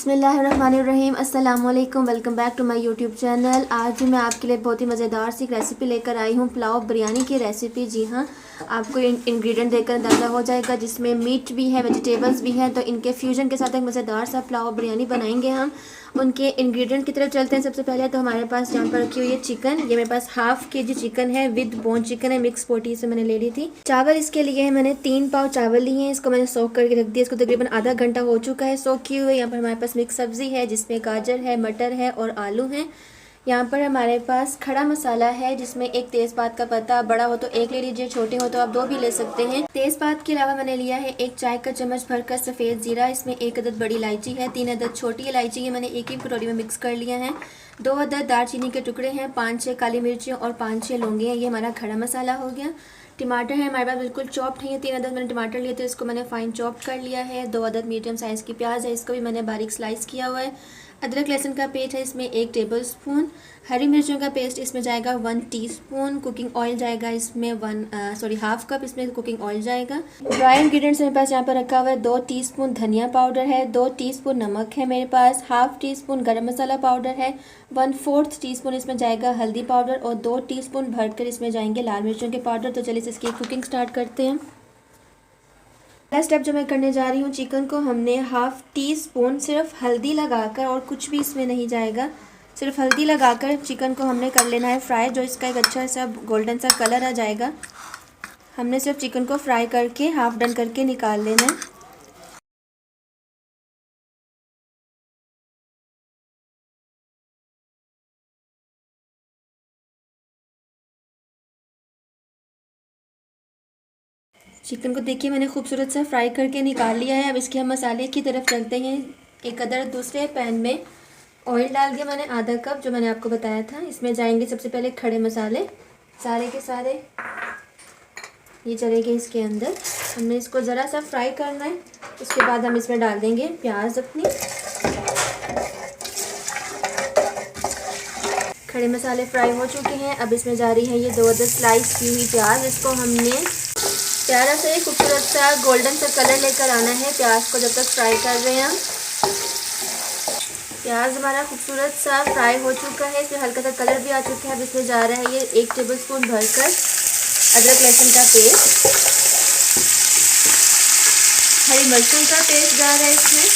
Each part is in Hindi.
बिस्मिल्लाहिर्रहमानिर्रहीम। अस्सलाम वालेकुम। Welcome back to my YouTube channel. आज मैं आपके लिए बहुत ही मज़ेदार सी रेसिपी लेकर आई हूँ, पुलाव बिरयानी की रेसिपी। जी हाँ, आपको इंग्रेडिएंट देखकर अंदाज़ा हो जाएगा, जिसमें मीट भी है, वेजिटेबल्स भी हैं। तो इनके फ्यूजन के साथ एक मज़ेदार सा पुलाव बिरयानी बनाएंगे हम। उनके इंग्रेडिएंट की तरफ चलते हैं। सबसे पहले तो हमारे पास यहाँ पर रखी हुई है चिकन। ये मेरे पास हाफ केजी चिकन है, विद बोन चिकन है, मिक्स पोटी से मैंने ले ली थी। चावल इसके लिए है मैंने 3 पाव चावल लिए हैं। इसको मैंने सोक करके रख दिया। इसको तकरीबन आधा घंटा हो चुका है सोक किए हुए। यहाँ पर हमारे पास मिक्स सब्जी है, जिसमें गाजर है, मटर है और आलू हैं। यहाँ पर हमारे पास खड़ा मसाला है, जिसमें एक तेज़पात का पत्ता, बड़ा हो तो एक ले लीजिए, छोटे हो तो आप 2 भी ले सकते हैं। तेज़पात के अलावा मैंने लिया है 1 चाय का चम्मच भरकर सफ़ेद ज़ीरा। इसमें 1 अदद बड़ी इलायची है, 3 अदद छोटी इलायची, ये मैंने एक ही कटोरी में मिक्स कर लिया है। 2 अदद दालचीनी के टुकड़े हैं, 5-6 काली मिर्ची और 5-6 लौंगे हैं। ये हमारा खड़ा मसाला हो गया। टमाटर है हमारे पास बिल्कुल चॉप्ड है, ये 3 अदद मैंने टमाटर लिए थे, इसको मैंने फाइन चॉप्ड कर लिया है। 2 अदद मीडियम साइज़ की प्याज है, इसको भी मैंने बारीक स्लाइस किया हुआ है। अदरक लहसुन का पेस्ट है, इसमें 1 टेबल स्पून। हरी मिर्चों का पेस्ट इसमें जाएगा 1 टीस्पून। कुकिंग ऑयल जाएगा इसमें हाफ कप इसमें कुकिंग ऑयल जाएगा। ड्राई इंग्रेडिएंट्स मेरे पास यहाँ पर रखा हुआ है 2 टीस्पून धनिया पाउडर है, 2 टीस्पून नमक है मेरे पास, हाफ टी स्पून गरम मसाला पाउडर है, 1/4 टीस्पून इसमें जाएगा हल्दी पाउडर और 2 टीस्पून भरकर इसमें जाएंगे लाल मिर्चों के पाउडर। तो चलिए इसकी कुकिंग स्टार्ट करते हैं। पहला स्टेप जो मैं करने जा रही हूँ, चिकन को हमने हाफ टी स्पून सिर्फ हल्दी लगाकर, और कुछ भी इसमें नहीं जाएगा, सिर्फ हल्दी लगाकर चिकन को हमने कर लेना है फ्राई। जो इसका एक अच्छा सा गोल्डन सा कलर आ जाएगा, हमने सिर्फ चिकन को फ्राई करके हाफ डन करके निकाल लेना है। चिकन को देखिए मैंने खूबसूरत सा फ्राई करके निकाल लिया है। अब इसके हम मसाले की तरफ चलते हैं। एक अदर दूसरे पैन में ऑयल डाल के मैंने आधा कप, जो मैंने आपको बताया था, इसमें जाएंगे सबसे पहले खड़े मसाले सारे के सारे, ये चलेंगे इसके अंदर। हमने इसको ज़रा सा फ्राई करना है। उसके बाद हम इसमें डाल देंगे प्याज अपनी। खड़े मसाले फ्राई हो चुके हैं। अब इसमें जा रही है ये 2 अदद स्लाइस की हुई प्याज। इसको हमने प्यारा से खूबसूरत सा गोल्डन सा कलर लेकर आना है प्याज को, जब तक फ्राई कर रहे हैं हम। प्याज हमारा खूबसूरत सा फ्राई हो चुका है, इसमें हल्का सा कलर भी आ चुका है। अब इसमें जा रहा है ये 1 टेबल स्पून भरकर अदरक लहसुन का पेस्ट, हरी मिर्चों का पेस्ट जा रहा है इसमें।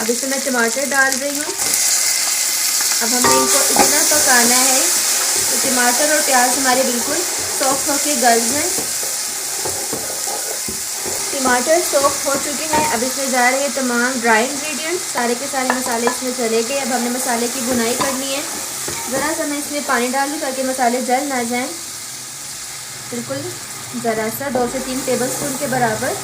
अब इसमें मैं टमाटर डाल रही हूँ। अब हमें इनको इतना पकाना है तो टमाटर और प्याज हमारे बिल्कुल सॉफ्ट होके गल जाएं। टमाटर सॉफ्ट हो चुके हैं। अब इसमें जा रहे हैं तमाम ड्राई इंग्रेडिएंट्स, सारे के सारे मसाले इसमें चले गए। अब हमने मसाले की भुनाई करनी है। ज़रा सा मैं इसमें पानी डाल दूँ ताकि मसाले जल ना जाएं, बिल्कुल ज़रा सा, 2 से 3 टेबल स्पून के बराबर।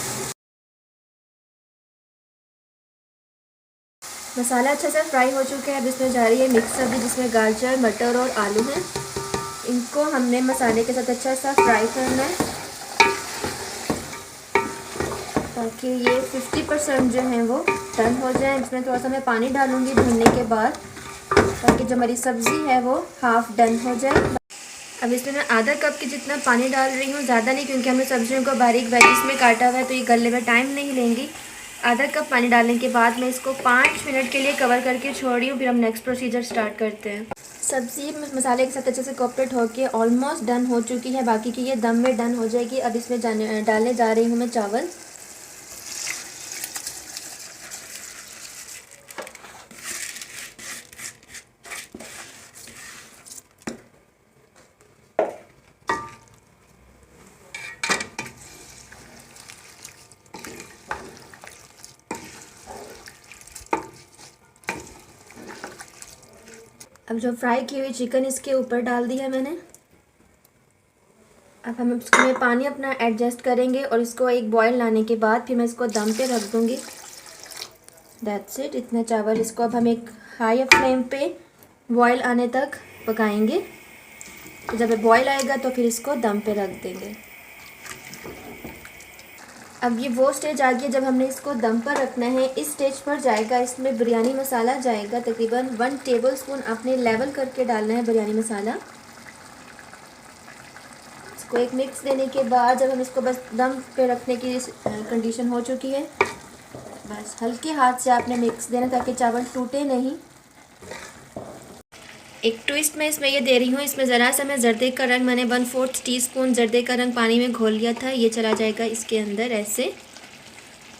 मसाला अच्छा सा फ्राई हो चुका है। अब इसमें जा रही है मिक्स सब्ज़ी, जिसमें गाजर, मटर और आलू हैं। इनको हमने मसाले के साथ अच्छा सा फ्राई करना है, ताकि ये 50% जो है वो डन हो जाए। इसमें थोड़ा सा मैं पानी डालूँगी भूनने के बाद, ताकि जो हमारी सब्ज़ी है वो हाफ़ डन हो जाए। अब इसमें मैं आधा कप के जितना पानी डाल रही हूँ, ज़्यादा नहीं, क्योंकि हमने सब्जियों को बारीक वेजिस में काटा हुआ है, तो ये गलने में टाइम नहीं लेंगी। आधा कप पानी डालने के बाद मैं इसको 5 मिनट के लिए कवर करके छोड़ रही हूँ। फिर हम नेक्स्ट प्रोसीजर स्टार्ट करते हैं। सब्ज़ी मसाले के साथ अच्छे से कोऑपरेट होके ऑलमोस्ट डन हो चुकी है, बाकी की ये दम में डन हो जाएगी। अब इसमें डालने जा रही हूँ मैं चावल। अब जो फ्राई की हुई चिकन इसके ऊपर डाल दी है मैंने। अब हम इसमें पानी अपना एडजस्ट करेंगे और इसको एक बॉयल लाने के बाद फिर मैं इसको दम पे रख दूँगी। दैट्स इट, इतना चावल। इसको अब हम एक हाई फ्लेम पे बॉयल आने तक पकाएंगे। तो जब बॉयल आएगा तो फिर इसको दम पे रख देंगे। अब ये वो स्टेज आ गया जब हमने इसको दम पर रखना है। इस स्टेज पर जाएगा इसमें बिरयानी मसाला जाएगा, तकरीबन 1 टेबल स्पून आपने लेवल करके डालना है बिरयानी मसाला। इसको एक मिक्स देने के बाद जब हम इसको बस दम पे रखने की कंडीशन हो चुकी है, बस हल्के हाथ से आपने मिक्स देना ताकि चावल टूटे नहीं। एक ट्विस्ट मैं इसमें ये दे रही हूँ, इसमें ज़रा सा मैं जर्दे का रंग, मैंने 1/4 टीस्पून जर्दे का रंग पानी में घोल लिया था, ये चला जाएगा इसके अंदर ऐसे।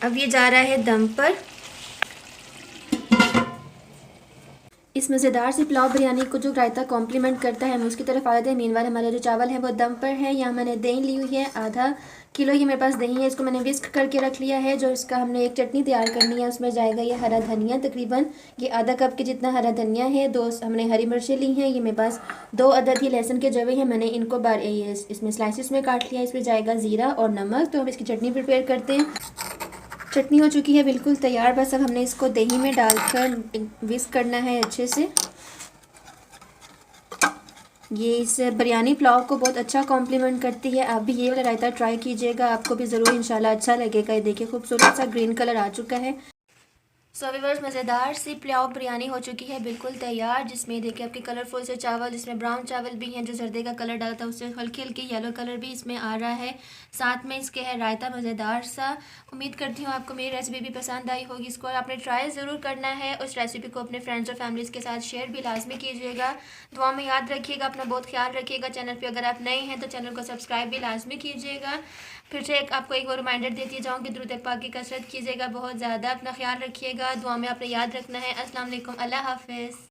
अब ये जा रहा है दम पर। इस मज़ेदार सी पुलाव बिरयानी को जो रायता कॉम्प्लीमेंट करता है, हम उसकी तरफ आ जाते हैं। मीनवाल हमारे जो चावल हैं वो दम पर है। यहाँ मैंने दही ली हुई है, आधा किलो ये मेरे पास दही है, इसको मैंने विस्क करके रख लिया है। जो इसका हमने एक चटनी तैयार करनी है, उसमें जाएगा ये हरा धनिया, तकरीबन ये आधा कप के जितना हरा धनिया है। दो हमने हरी मिर्चें ली हैं, ये मेरे पास 2 अदद ही लहसुन के जवे हैं, मैंने इनको इसमें स्लाइसिस में काट लिया। इसमें जाएगा ज़ीरा और नमक। तो हम इसकी चटनी प्रिपेयर करते हैं। चटनी हो चुकी है बिल्कुल तैयार, बस अब हमने इसको दही में डालकर विस्क करना है अच्छे से। ये इस बिरयानी पुलाव को बहुत अच्छा कॉम्प्लीमेंट करती है। आप भी ये वाला रायता ट्राई कीजिएगा, आपको भी ज़रूर इंशाल्लाह अच्छा लगेगा। ये देखिए खूबसूरत सा ग्रीन कलर आ चुका है। सो व्यूअर्स, मज़ेदार सी पुलाव बिरयानी हो चुकी है बिल्कुल तैयार, जिसमें देखिए आपके कलरफुल से चावल, जिसमें ब्राउन चावल भी हैं, जो जर्दे का कलर डाला था उससे हल्की हल्की येलो कलर भी इसमें आ रहा है। साथ में इसके है रायता मज़ेदार सा। उम्मीद करती हूँ आपको मेरी रेसिपी भी पसंद आई होगी। इसको आपने ट्राई ज़रूर करना है। उस रेसिपी को अपने फ्रेंड्स और फैमिलीज़ के साथ शेयर भी लाजमी कीजिएगा। दुआ में याद रखिएगा, अपना बहुत ख्याल रखिएगा। चैनल पर अगर आप नए हैं तो चैनल को सब्सक्राइब भी लाजमी कीजिएगा। फिर से आपको एक और रिमाइंडर देती जाऊँ कि दुरूद पाक की कसरत कीजिएगा बहुत ज़्यादा, अपना ख्याल रखिएगा। दुआ में आपने याद रखना है। अस्सलाम वालेकुम, अल्लाह हाफ़िज़।